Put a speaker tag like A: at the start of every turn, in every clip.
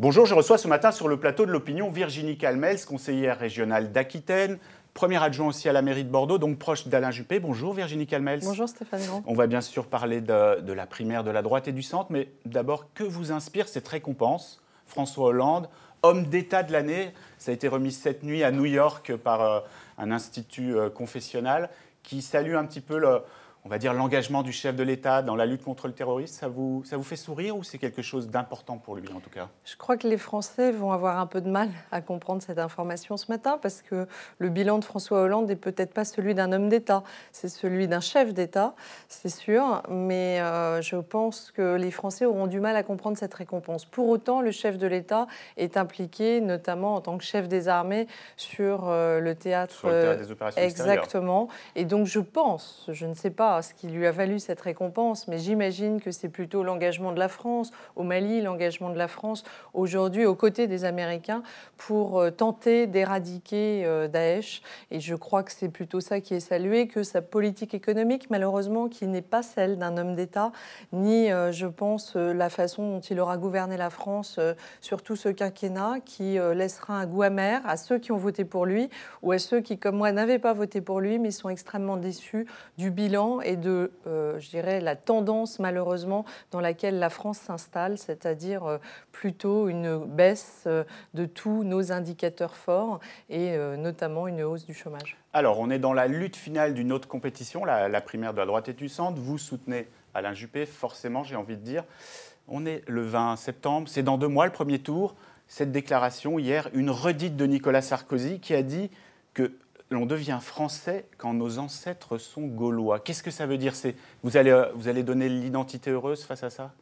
A: Bonjour, je reçois ce matin sur le plateau de l'Opinion Virginie Calmels, conseillère régionale d'Aquitaine, première adjointe aussi à la mairie de Bordeaux, donc proche d'Alain Juppé. Bonjour Virginie Calmels.
B: Bonjour Stéphane Grand.
A: On va bien sûr parler de la primaire de la droite et du centre, mais d'abord, que vous inspire cette récompense? François Hollande, homme d'État de l'année, ça a été remis cette nuit à New York par un institut confessionnal qui salue un petit peu on va dire l'engagement du chef de l'État dans la lutte contre le terrorisme. Ça vous fait sourire ou c'est quelque chose d'important pour lui en tout cas?
B: Je crois que les Français vont avoir un peu de mal à comprendre cette information ce matin parce que le bilan de François Hollande n'est peut-être pas celui d'un homme d'État, c'est celui d'un chef d'État, c'est sûr, mais je pense que les Français auront du mal à comprendre cette récompense. Pour autant, le chef de l'État est impliqué, notamment en tant que chef des armées, sur le théâtre,
A: sur le théâtre des opérations
B: exactement. Et donc je pense, je ne sais pas ce qui lui a valu cette récompense, mais j'imagine que c'est plutôt l'engagement de la France au Mali, l'engagement de la France aujourd'hui aux côtés des Américains pour tenter d'éradiquer Daesh. Et je crois que c'est plutôt ça qui est salué, que sa politique économique, malheureusement, qui n'est pas celle d'un homme d'État, ni, je pense, la façon dont il aura gouverné la France sur tout ce quinquennat, qui laissera un goût amer à ceux qui ont voté pour lui ou à ceux qui, comme moi, n'avaient pas voté pour lui, mais sont extrêmement déçus du bilan et de, je dirais, la tendance, malheureusement, dans laquelle la France s'installe, c'est-à-dire plutôt une baisse de tous nos indicateurs forts et notamment une hausse du chômage.
A: Alors, on est dans la lutte finale d'une autre compétition, la primaire de la droite et du centre. Vous soutenez Alain Juppé, forcément, j'ai envie de dire. On est le 20 septembre, c'est dans 2 mois le premier tour. Cette déclaration hier, une redite de Nicolas Sarkozy qui a dit que l'on devient français quand nos ancêtres sont gaulois. Qu'est-ce que ça veut dire? Vous allez donner l'identité heureuse face à ça?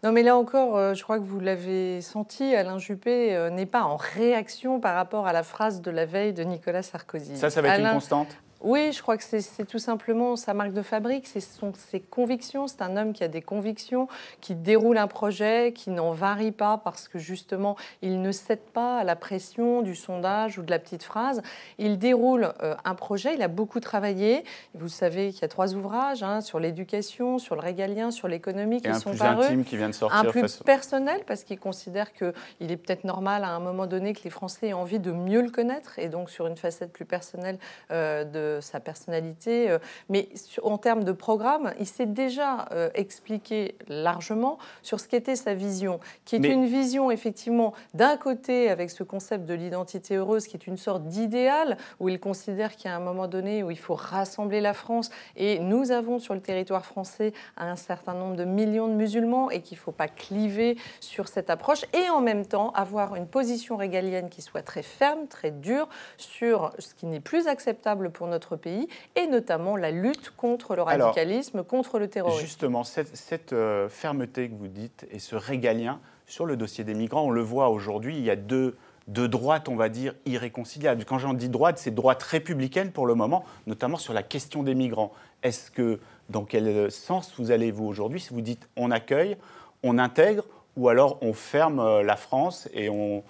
B: Non, mais là encore, je crois que vous l'avez senti, Alain Juppé n'est pas en réaction par rapport à la phrase de la veille de Nicolas Sarkozy.
A: Ça va être une constante?
B: Oui, je crois que c'est tout simplement sa marque de fabrique, ce sont ses convictions. C'est un homme qui a des convictions, qui déroule un projet, qui n'en varie pas parce que justement, il ne cède pas à la pression du sondage ou de la petite phrase. Il déroule un projet, il a beaucoup travaillé. Vous savez qu'il y a 3 ouvrages sur l'éducation, sur le régalien, sur l'économie qui sont parus.
A: Un plus intime qui vient de sortir.
B: Un plus personnel parce qu'il considère qu'il est peut-être normal à un moment donné que les Français aient envie de mieux le connaître et donc sur une facette plus personnelle de sa personnalité, mais en termes de programme, il s'est déjà expliqué largement sur ce qu'était sa vision, qui est une vision effectivement d'un côté avec ce concept de l'identité heureuse qui est une sorte d'idéal où il considère qu'il y a un moment donné où il faut rassembler la France et nous avons sur le territoire français un certain nombre de millions de musulmans et qu'il ne faut pas cliver sur cette approche et en même temps avoir une position régalienne qui soit très ferme, très dure sur ce qui n'est plus acceptable pour notre pays, et notamment la lutte contre le radicalisme, contre le terrorisme.
A: Justement, cette fermeté que vous dites et ce régalien sur le dossier des migrants, on le voit aujourd'hui, il y a deux droites, on va dire, irréconciliables. Quand j'en dis droite, c'est droite républicaine pour le moment, notamment sur la question des migrants. Est-ce que, dans quel sens vous allez, vous, aujourd'hui, si vous dites on accueille, on intègre, ou alors on ferme la France et on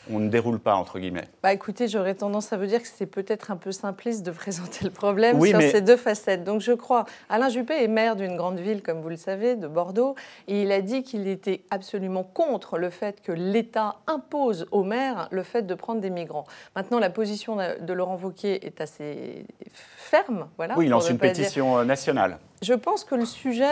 A: ne déroule pas, entre guillemets?
B: Écoutez, j'aurais tendance à vous dire que c'est peut-être un peu simpliste de présenter le problème sur ces 2 facettes. Donc je crois, Alain Juppé est maire d'une grande ville, comme vous le savez, de Bordeaux, et il a dit qu'il était absolument contre le fait que l'État impose aux maires le fait de prendre des migrants. Maintenant, la position de Laurent Wauquiez est assez ferme. Voilà,
A: oui, il lance une pétition nationale.
B: Je pense que le sujet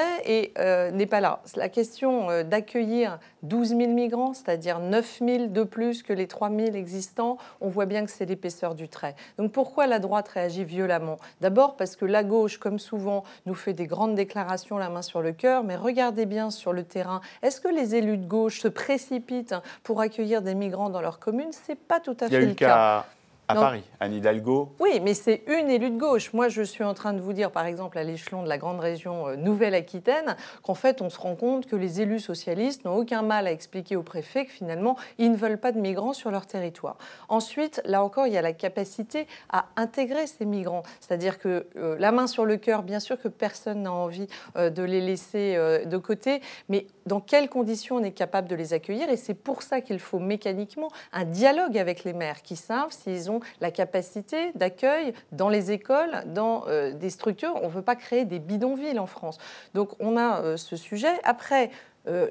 B: n'est pas là. La question d'accueillir 12 000 migrants, c'est-à-dire 9 000 de plus que les 3 000 existants, on voit bien que c'est l'épaisseur du trait. Donc pourquoi la droite réagit violemment? D'abord parce que la gauche, comme souvent, nous fait des grandes déclarations la main sur le cœur, mais regardez bien sur le terrain. Est-ce que les élus de gauche se précipitent pour accueillir des migrants dans leur commune? Ce n'est pas tout à fait le cas.
A: À Paris, Anne Hidalgo.
B: Oui, mais c'est une élue de gauche. Moi, je suis en train de vous dire, par exemple, à l'échelon de la grande région Nouvelle-Aquitaine, qu'en fait, on se rend compte que les élus socialistes n'ont aucun mal à expliquer au préfet que finalement, ils ne veulent pas de migrants sur leur territoire. Ensuite, là encore, il y a la capacité à intégrer ces migrants. C'est-à-dire que la main sur le cœur, bien sûr que personne n'a envie de les laisser de côté, mais dans quelles conditions on est capable de les accueillir? Et c'est pour ça qu'il faut mécaniquement un dialogue avec les maires qui savent s'ils ont la capacité d'accueil dans les écoles, dans des structures. On ne veut pas créer des bidonvilles en France. Donc on a ce sujet. Après,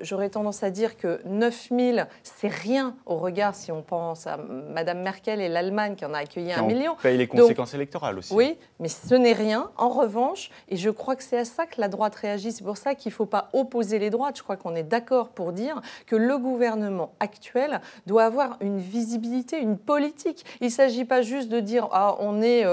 B: J'aurais tendance à dire que 9 000, c'est rien au regard, si on pense à Mme Merkel et l'Allemagne qui en a accueilli 1 million.
A: Qui paye les conséquences électorales aussi.
B: Oui, mais ce n'est rien. En revanche, et je crois que c'est à ça que la droite réagit, c'est pour ça qu'il ne faut pas opposer les droites. Je crois qu'on est d'accord pour dire que le gouvernement actuel doit avoir une visibilité, une politique. Il ne s'agit pas juste de dire « Ah, on est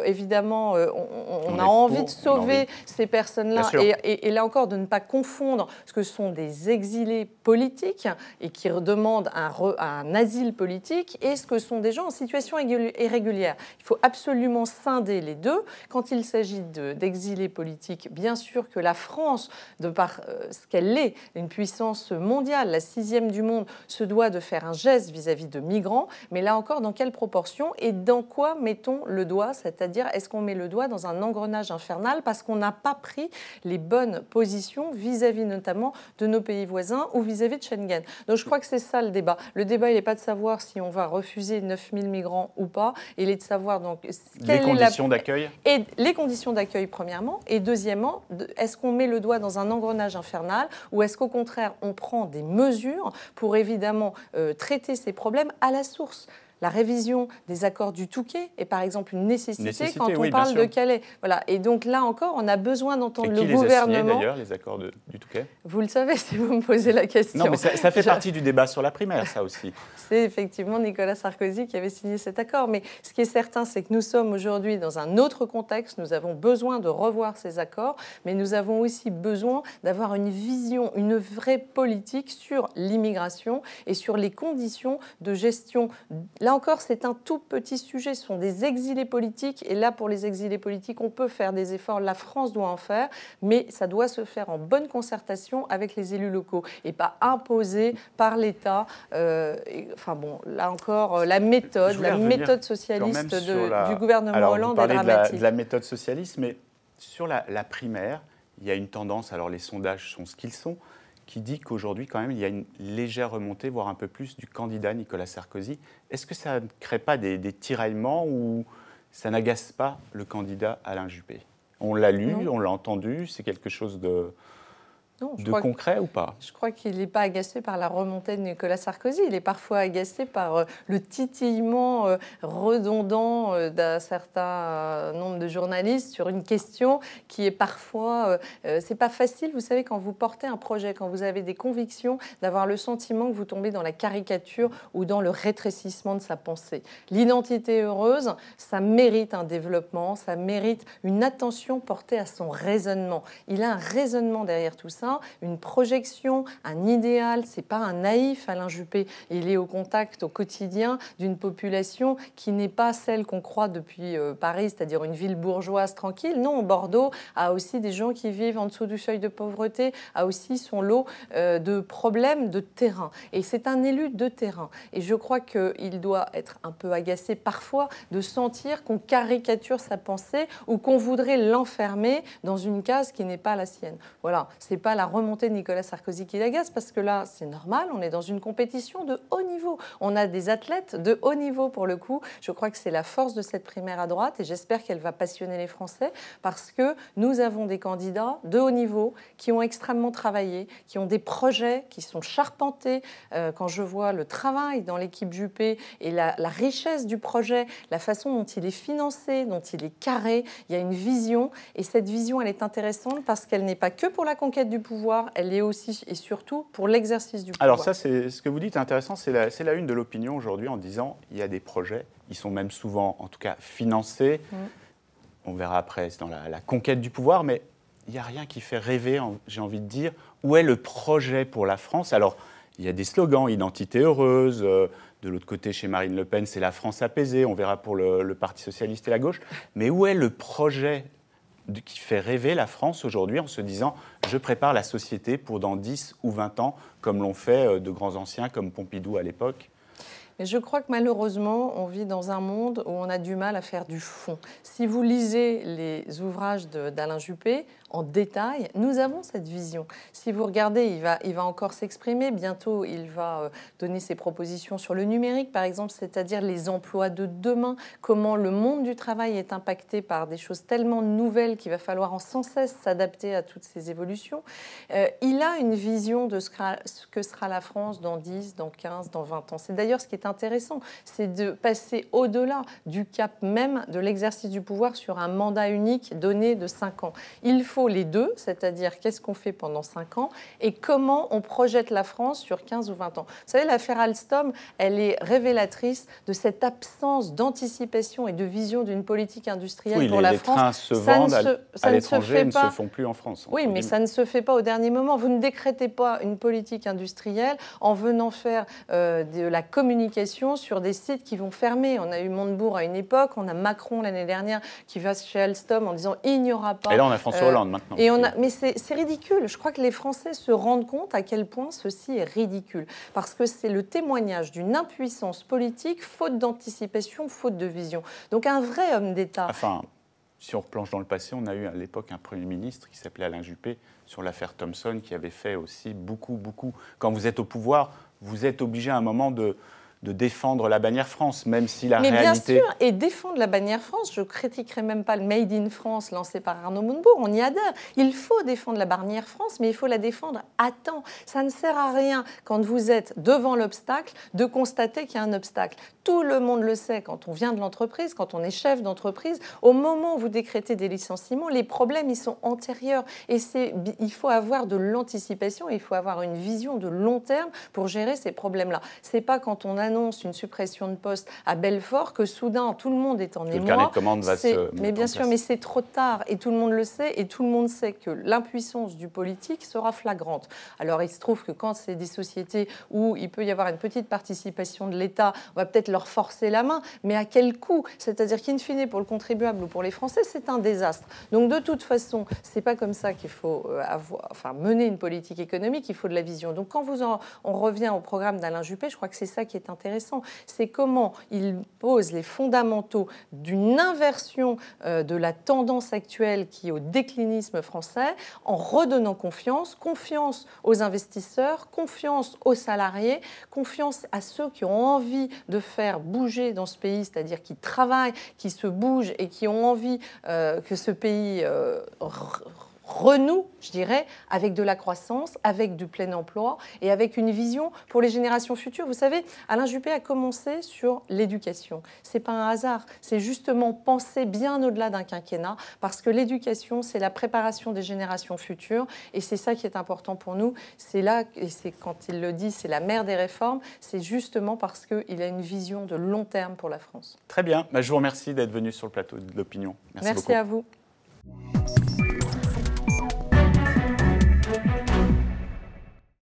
B: évidemment, on a envie de sauver ces personnes-là ». Et là encore, de ne pas confondre ce que sont des exilés politiques et qui demandent un asile politique et ce que sont des gens en situation irrégulière. Il faut absolument scinder les deux. Quand il s'agit d'exilés politiques, bien sûr que la France, de par ce qu'elle est, une puissance mondiale, la 6e du monde, se doit de faire un geste vis-à-vis de migrants, mais là encore, dans quelle proportion et dans quoi mettons le doigt? C'est-à-dire, est-ce qu'on met le doigt dans un engrenage infernal parce qu'on n'a pas pris les bonnes positions vis-à-vis notamment de nos pays voisins ou vis-à-vis de Schengen. Donc je crois que c'est ça le débat. Le débat, il n'est pas de savoir si on va refuser 9 000 migrants ou pas, il est de savoir donc
A: les conditions d'accueil.
B: Et les conditions d'accueil premièrement, et deuxièmement, est-ce qu'on met le doigt dans un engrenage infernal ou est-ce qu'au contraire on prend des mesures pour évidemment traiter ces problèmes à la source? La révision des accords du Touquet est par exemple une nécessité quand on parle de Calais. Voilà. Et donc là encore, on a besoin d'entendre le gouvernement.
A: Qui les a signés d'ailleurs, les accords du Touquet?
B: Vous le savez si vous me posez la question.
A: Non, mais ça fait partie du débat sur la primaire, ça aussi.
B: C'est effectivement Nicolas Sarkozy qui avait signé cet accord. Mais ce qui est certain, c'est que nous sommes aujourd'hui dans un autre contexte. Nous avons besoin de revoir ces accords, mais nous avons aussi besoin d'avoir une vision, une vraie politique sur l'immigration et sur les conditions de gestion. Là encore, c'est un tout petit sujet, ce sont des exilés politiques. Et là, pour les exilés politiques, on peut faire des efforts, la France doit en faire, mais ça doit se faire en bonne concertation avec les élus locaux et pas imposé par l'État. Enfin bon, là encore, la méthode socialiste du gouvernement Hollande est dramatique.
A: De la méthode socialiste, mais sur la primaire, il y a une tendance, alors les sondages sont ce qu'ils sont, qui dit qu'aujourd'hui, quand même, il y a une légère remontée, voire un peu plus, du candidat Nicolas Sarkozy. Est-ce que ça ne crée pas des tiraillements ou ça n'agace pas le candidat Alain Juppé? On l'a lu, on l'a entendu, c'est quelque chose de concret ou pas?
B: Je crois qu'il n'est pas agacé par la remontée de Nicolas Sarkozy. Il est parfois agacé par le titillement redondant d'un certain nombre de journalistes sur une question qui est parfois... c'est pas facile, vous savez, quand vous portez un projet, quand vous avez des convictions, d'avoir le sentiment que vous tombez dans la caricature ou dans le rétrécissement de sa pensée. L'identité heureuse, ça mérite un développement, ça mérite une attention portée à son raisonnement. Il a un raisonnement derrière tout ça, une projection, un idéal. C'est pas un naïf, Alain Juppé. Il est au contact au quotidien d'une population qui n'est pas celle qu'on croit depuis Paris, c'est-à-dire une ville bourgeoise tranquille. Non, Bordeaux a aussi des gens qui vivent en dessous du seuil de pauvreté, a aussi son lot de problèmes de terrain. Et c'est un élu de terrain. Et je crois qu'il doit être un peu agacé parfois de sentir qu'on caricature sa pensée ou qu'on voudrait l'enfermer dans une case qui n'est pas la sienne. Voilà, c'est pas la remontée de Nicolas Sarkozy qui l'agace, parce que là, c'est normal, on est dans une compétition de haut niveau. On a des athlètes de haut niveau pour le coup. Je crois que c'est la force de cette primaire à droite et j'espère qu'elle va passionner les Français parce que nous avons des candidats de haut niveau qui ont extrêmement travaillé, qui ont des projets qui sont charpentés. Quand je vois le travail dans l'équipe Juppé et la richesse du projet, la façon dont il est financé, dont il est carré, il y a une vision et cette vision, elle est intéressante parce qu'elle n'est pas que pour la conquête du pouvoir, elle est aussi et surtout pour l'exercice du pouvoir.
A: Alors ça, c'est ce que vous dites intéressant, c'est la une de l'opinion aujourd'hui en disant il y a des projets, ils sont même souvent, en tout cas, financés. On verra après, c'est dans la conquête du pouvoir, mais il n'y a rien qui fait rêver, j'ai envie de dire. Où est le projet pour la France? Alors, il y a des slogans, identité heureuse. De l'autre côté, chez Marine Le Pen, c'est la France apaisée. On verra pour le Parti socialiste et la gauche. Mais où est le projet qui fait rêver la France aujourd'hui en se disant « je prépare la société pour dans 10 ou 20 ans », comme l'ont fait de grands anciens comme Pompidou à l'époque?
B: Mais je crois que malheureusement, on vit dans un monde où on a du mal à faire du fond. Si vous lisez les ouvrages d'Alain Juppé, en détail, nous avons cette vision. Si vous regardez, il va encore s'exprimer. Bientôt, il va donner ses propositions sur le numérique, par exemple, c'est-à-dire les emplois de demain, comment le monde du travail est impacté par des choses tellement nouvelles qu'il va falloir sans cesse s'adapter à toutes ces évolutions. Il a une vision de ce que sera la France dans 10, dans 15, dans 20 ans. C'est d'ailleurs ce qui est intéressant, c'est de passer au-delà du cap même de l'exercice du pouvoir sur un mandat unique donné de 5 ans. Il faut les deux, c'est-à-dire qu'est-ce qu'on fait pendant 5 ans et comment on projette la France sur 15 ou 20 ans. Vous savez, l'affaire Alstom, elle est révélatrice de cette absence d'anticipation et de vision d'une politique industrielle pour la France.
A: Les trains se vendent à l'étranger et ne se font plus en France.
B: Oui, mais ça ne se fait pas au dernier moment. Vous ne décrétez pas une politique industrielle en venant faire de la communication sur des sites qui vont fermer. On a eu Montebourg à une époque, on a Macron l'année dernière qui va chez Alstom en disant il n'y aura pas...
A: Et là, on a François Hollande maintenant.
B: Mais c'est ridicule. Je crois que les Français se rendent compte à quel point ceci est ridicule. Parce que c'est le témoignage d'une impuissance politique, faute d'anticipation, faute de vision. Donc un vrai homme d'État...
A: Enfin, si on replonge dans le passé, on a eu à l'époque un Premier ministre qui s'appelait Alain Juppé sur l'affaire Thomson, qui avait fait aussi beaucoup. Quand vous êtes au pouvoir, vous êtes obligé à un moment de défendre la bannière France, même si la réalité...
B: Mais bien sûr, et défendre la bannière France, je ne critiquerai même pas le Made in France lancé par Arnaud Montebourg, on y adhère. Il faut défendre la bannière France, mais il faut la défendre à temps. Ça ne sert à rien, quand vous êtes devant l'obstacle, de constater qu'il y a un obstacle. Tout le monde le sait quand on vient de l'entreprise, quand on est chef d'entreprise. Au moment où vous décrétez des licenciements, les problèmes, ils sont antérieurs. Et il faut avoir de l'anticipation, il faut avoir une vision de long terme pour gérer ces problèmes-là. Ce n'est pas quand on annonce une suppression de poste à Belfort que soudain tout le monde est en émoi.
A: Le carnet de commandes va se
B: Mais bien sûr, mais c'est trop tard et tout le monde le sait et tout le monde sait que l'impuissance du politique sera flagrante. Alors il se trouve que quand c'est des sociétés où il peut y avoir une petite participation de l'État, on va peut-être leur forcer la main, mais à quel coût? C'est-à-dire qu'in fine pour le contribuable ou pour les Français, c'est un désastre. Donc de toute façon, c'est pas comme ça qu'il faut mener une politique économique, il faut de la vision. Donc quand on revient au programme d'Alain Juppé, je crois que c'est ça qui est intéressant. C'est comment il pose les fondamentaux d'une inversion de la tendance actuelle qui est au déclinisme français, en redonnant confiance aux investisseurs, confiance aux salariés, confiance à ceux qui ont envie de faire bouger dans ce pays, c'est-à-dire qui travaillent, qui se bougent et qui ont envie que ce pays renoue, je dirais, avec de la croissance, avec du plein emploi et avec une vision pour les générations futures. Vous savez, Alain Juppé a commencé sur l'éducation. Ce n'est pas un hasard, c'est justement penser bien au-delà d'un quinquennat parce que l'éducation, c'est la préparation des générations futures et c'est ça qui est important pour nous. C'est là, et c'est quand il le dit, c'est la mère des réformes, c'est justement parce qu'il a une vision de long terme pour la France.
A: Très bien, je vous remercie d'être venu sur le plateau de l'Opinion.
B: Merci beaucoup. À vous.